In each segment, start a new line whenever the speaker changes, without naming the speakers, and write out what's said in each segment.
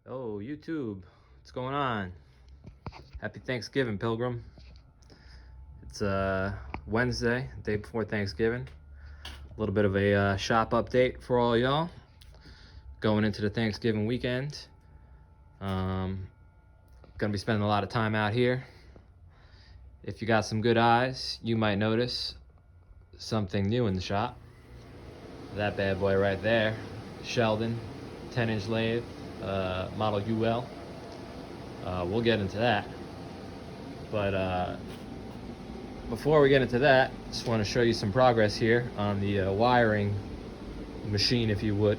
Oh, YouTube, what's going on? Happy Thanksgiving, Pilgrim. It's Wednesday, day before Thanksgiving. A little bit of a shop update for all y'all. Going into the Thanksgiving weekend. Gonna be spending a lot of time out here. If you got some good eyes, you might notice something new in the shop. That bad boy right there, Sheldon, 10-inch lathe, model UL. We'll get into that. But before we get into that, just want to show you some progress here on the wiring machine, if you would.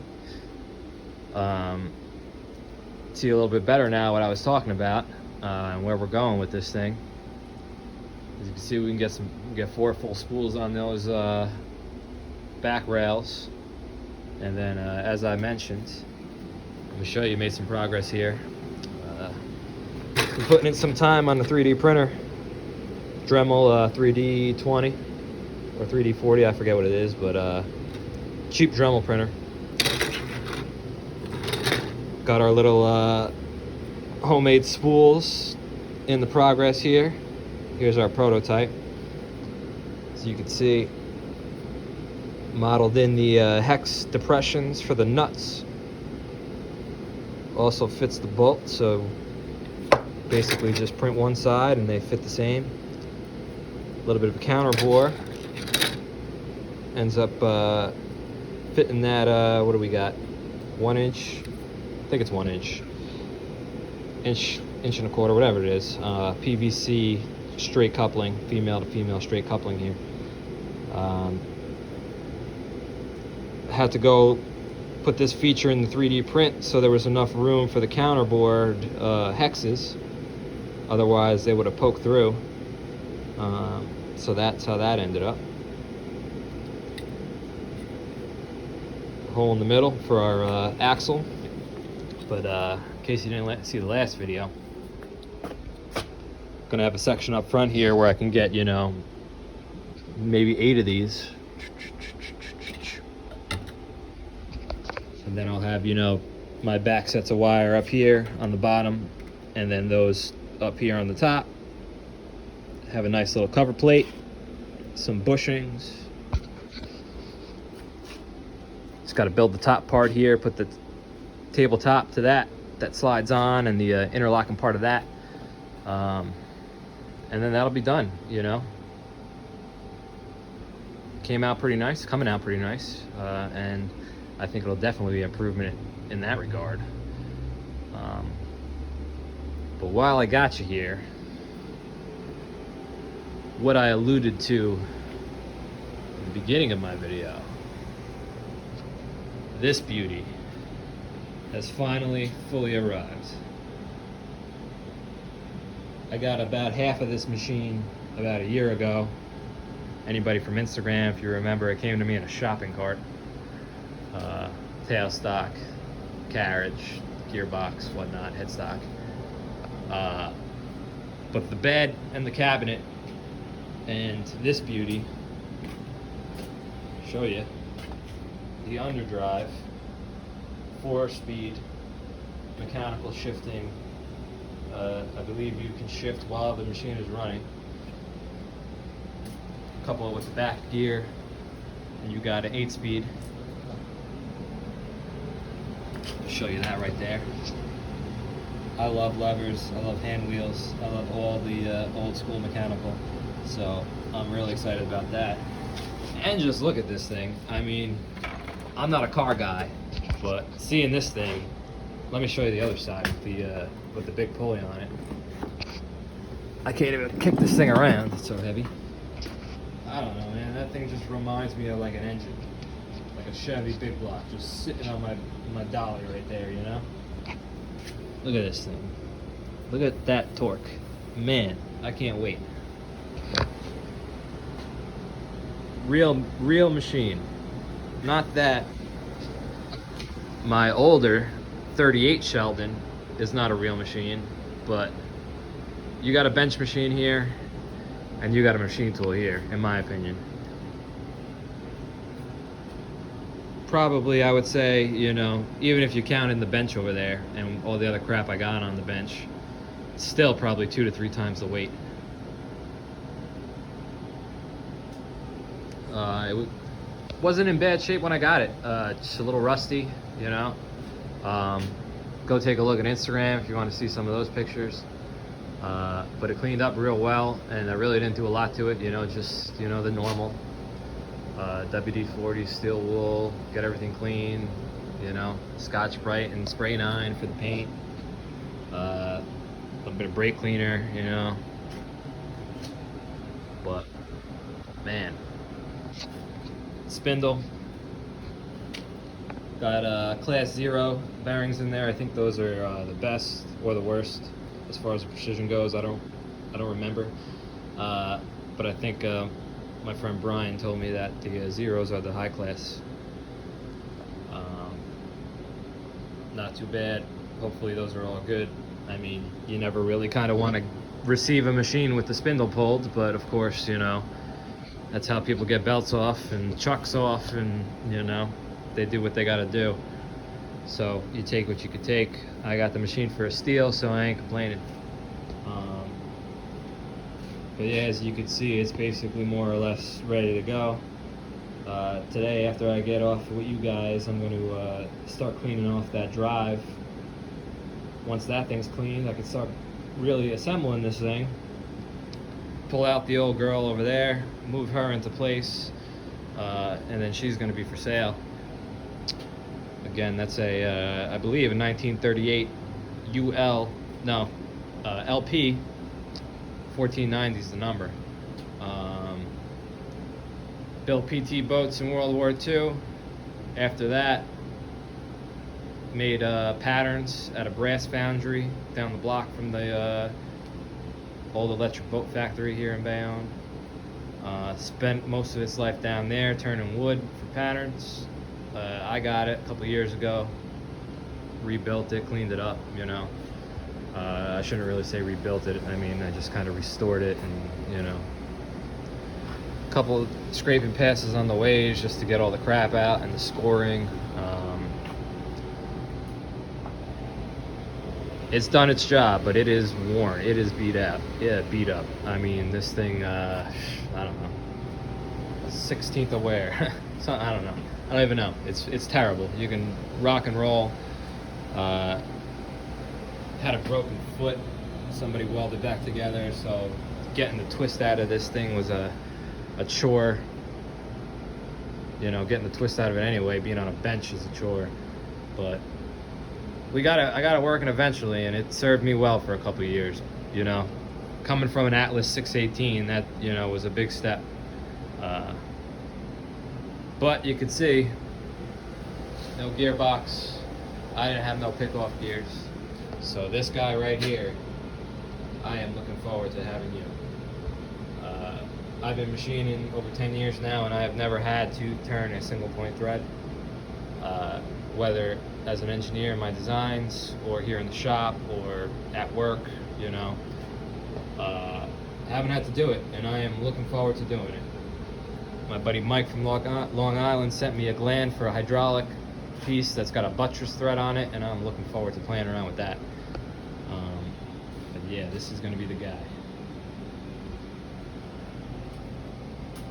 See a little bit better now what I was talking about and where we're going with this thing. As you can see, we can get 4 full spools on those back rails, and then as I mentioned, let me show you, made some progress here. Been putting in some time on the 3D printer, Dremel 3D20 or 3D40, I forget what it is, but cheap Dremel printer. Got our little homemade spools in the progress here. Here's our prototype. As you can see, modeled in the hex depressions for the nuts. Also fits the bolt, so basically just print one side and they fit the same. A little bit of a counter bore. Ends up fitting that, what do we got? 1 inch, I think it's 1 inch. Inch and a quarter, whatever it is. PVC straight coupling, female to female straight coupling here. Had to go put this feature in the 3D print so there was enough room for the counterboard hexes. Otherwise they would have poked through. So that's how that ended up. Hole in the middle for our axle. But in case you didn't see the last video, gonna have a section up front here where I can get, you know, maybe 8 of these. And then I'll have, you know, my back sets of wire up here on the bottom, and then those up here on the top. Have a nice little cover plate, some bushings. Just got to build the top part here, put the tabletop to that slides on, and the interlocking part of that. And then that'll be done, you know. Came out pretty nice, coming out pretty nice, and I think it'll definitely be an improvement in that regard. But while I got you here, what I alluded to in the beginning of my video, this beauty has finally fully arrived. I got about half of this machine about a year ago. Anybody from Instagram, if you remember, it came to me in a shopping cart. Tailstock, carriage, gearbox, whatnot, headstock. But the bed and the cabinet and this beauty, show you, the underdrive, 4-speed mechanical shifting. I believe you can shift while the machine is running. Couple with the back gear, and you got an 8-speed. I'll show you that right there. I love levers, I love hand wheels, I love all the old school mechanical, so I'm really excited about that. And just look at this thing. I mean, I'm not a car guy, but seeing this thing, let me show you the other side with the big pulley on it. I can't even kick this thing around, it's so heavy. I don't know, man, that thing just reminds me of like an engine, like a Chevy big block, just sitting on my dolly right there, you know? Look at this thing. Look at that torque. Man, I can't wait. Real machine. Not that my older 38 Sheldon is not a real machine, but you got a bench machine here, and you got a machine tool here, in my opinion. probably, I would say, you know, even if you count in the bench over there and all the other crap I got on the bench, it's still probably 2 to 3 times the weight. It wasn't in bad shape when I got it. Just a little rusty, you know. Go take a look at Instagram if you want to see some of those pictures. But it cleaned up real well, and I really didn't do a lot to it, you know, just, you know, the normal. WD-40 steel wool, get everything clean, you know, Scotch-Brite and Spray 9 for the paint, a little bit of brake cleaner, you know, but man, spindle, got class 0 bearings in there. I think those are the best or the worst as far as the precision goes. I don't remember, but I think my friend Brian told me that the zeros are the high class. Not too bad. Hopefully those are all good. I mean, you never really kind of want to receive a machine with the spindle pulled, but of course, you know, that's how people get belts off and chucks off, and you know, they do what they got to do. So you take what you could take. I got the machine for a steal, so I ain't complaining. But yeah, as you can see, it's basically more or less ready to go. Today, after I get off with you guys, I'm going to start cleaning off that drive. Once that thing's cleaned, I can start really assembling this thing. Pull out the old girl over there, move her into place, and then she's going to be for sale. Again, that's a, I believe, a 1938 LP. 1490 is the number. Built PT boats in World War II. After that, made patterns at a brass foundry down the block from the old electric boat factory here in Bayonne. Spent most of its life down there turning wood for patterns. I got it a couple years ago, rebuilt it, cleaned it up, you know. I shouldn't really say rebuilt it. I mean, I just kind of restored it, and you know, a couple scraping passes on the waves just to get all the crap out and the scoring. It's done its job, but it is worn. It is beat out. Yeah, beat up. I mean, this thing, I don't know, 16th of wear. So, I don't know. I don't even know. It's terrible. You can rock and roll. Had a broken foot, somebody welded back together, so getting the twist out of this thing was a chore. You know, getting the twist out of it anyway, being on a bench is a chore. But I got it working eventually, and it served me well for a couple of years, you know. Coming from an Atlas 618, that, you know, was a big step. But you could see, no gearbox. I didn't have no pick-off gears. So this guy right here, I am looking forward to having you. I've been machining over 10 years now, and I have never had to turn a single point thread. Whether as an engineer in my designs, or here in the shop, or at work, you know. Haven't had to do it, and I am looking forward to doing it. My buddy Mike from Long Island sent me a gland for a hydraulic piece that's got a buttress thread on it, and I'm looking forward to playing around with that. But yeah, this is going to be the guy.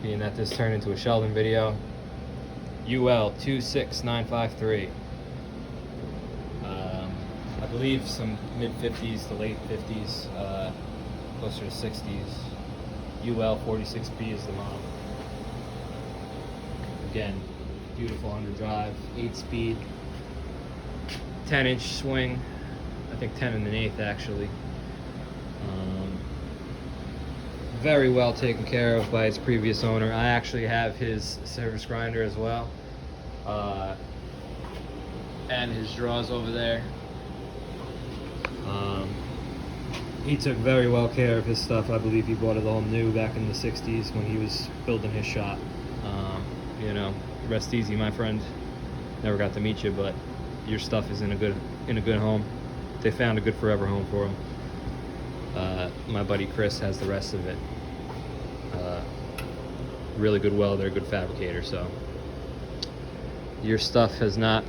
Being that this turned into a Sheldon video, UL 26953. I believe some mid-50s to late 50s, closer to 60s. UL 46B is the model. Again, beautiful underdrive, 8-speed, 10-inch swing. I think 10 1/8 actually. Very well taken care of by its previous owner. I actually have his service grinder as well, and his drawers over there. He took very well care of his stuff. I believe he bought it all new back in the 60s when he was building his shop. You know, rest easy, my friend. Never got to meet you, but your stuff is in a good home. They found a good forever home for him. My buddy Chris has the rest of it. Really good welder, good fabricator. So your stuff has not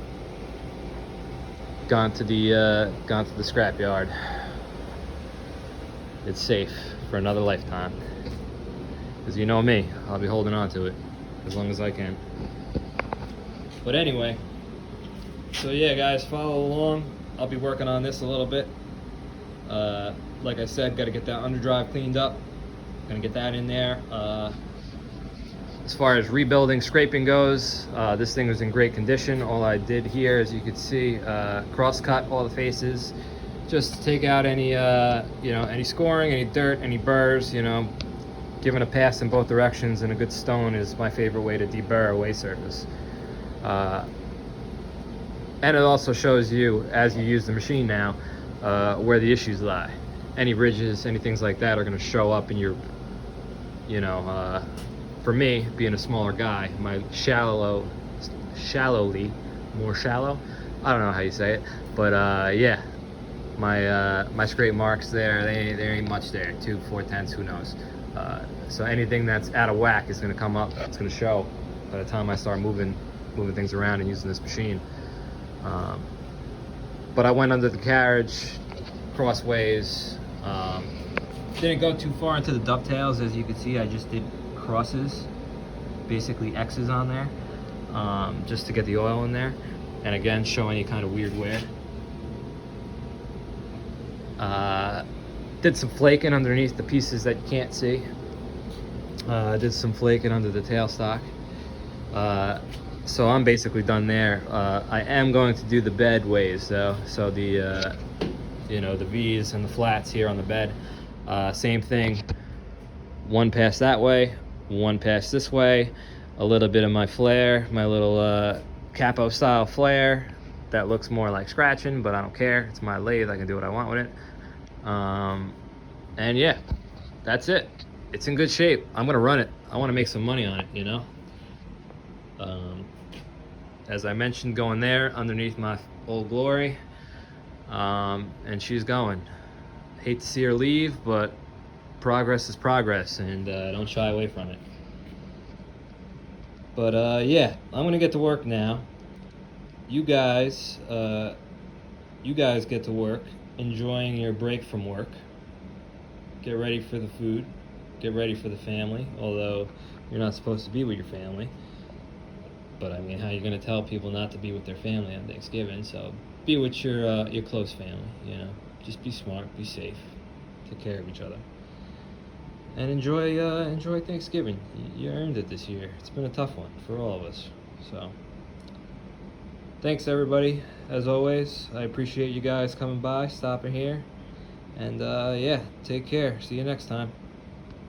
gone to the scrapyard. It's safe for another lifetime. Because you know me, I'll be holding on to it as long as I can. But anyway, so yeah guys, follow along. I'll be working on this a little bit. Like I said, got to get that underdrive cleaned up. Gonna get that in there. As far as rebuilding, scraping goes, this thing was in great condition. All I did here, as you can see, cross-cut all the faces, just to take out any, any scoring, any dirt, any burrs. Giving a pass in both directions and a good stone is my favorite way to deburr a way surface. And it also shows you, as you use the machine now, where the issues lie. Any ridges, any things like that are going to show up in your, for me, being a smaller guy, my more shallow, I don't know how you say it, but yeah, my scrape marks there, there ain't much there, 2, 4/10, who knows. So anything that's out of whack is going to come up, it's going to show by the time I start moving things around and using this machine. But I went under the carriage, crossways, didn't go too far into the dovetails. As you can see, I just did crosses, basically X's on there, just to get the oil in there, and again, show any kind of weird wear. Did some flaking underneath the pieces that you can't see. Did some flaking under the tailstock. So I'm basically done there. I am going to do the bed ways though. So the the V's and the flats here on the bed. Same thing. One pass that way, one pass this way. A little bit of my flare, my little capo style flare. That looks more like scratching, but I don't care. It's my lathe. I can do what I want with it. And yeah, that's it. It's in good shape. I'm gonna run it. I want to make some money on it. As I mentioned, going there underneath my Old Glory, and she's going. Hate to see her leave, but progress is progress, and don't shy away from it. But yeah, I'm gonna get to work now. You guys get to work, enjoying your break from work. Get ready for the food. Get ready for the family, although you're not supposed to be with your family. But I mean, how are you going to tell people not to be with their family on Thanksgiving? So be with your close family, Just be smart, be safe, take care of each other. And enjoy Thanksgiving. You earned it this year. It's been a tough one for all of us. So thanks everybody, as always. I appreciate you guys coming by, stopping here. And yeah, take care. See you next time.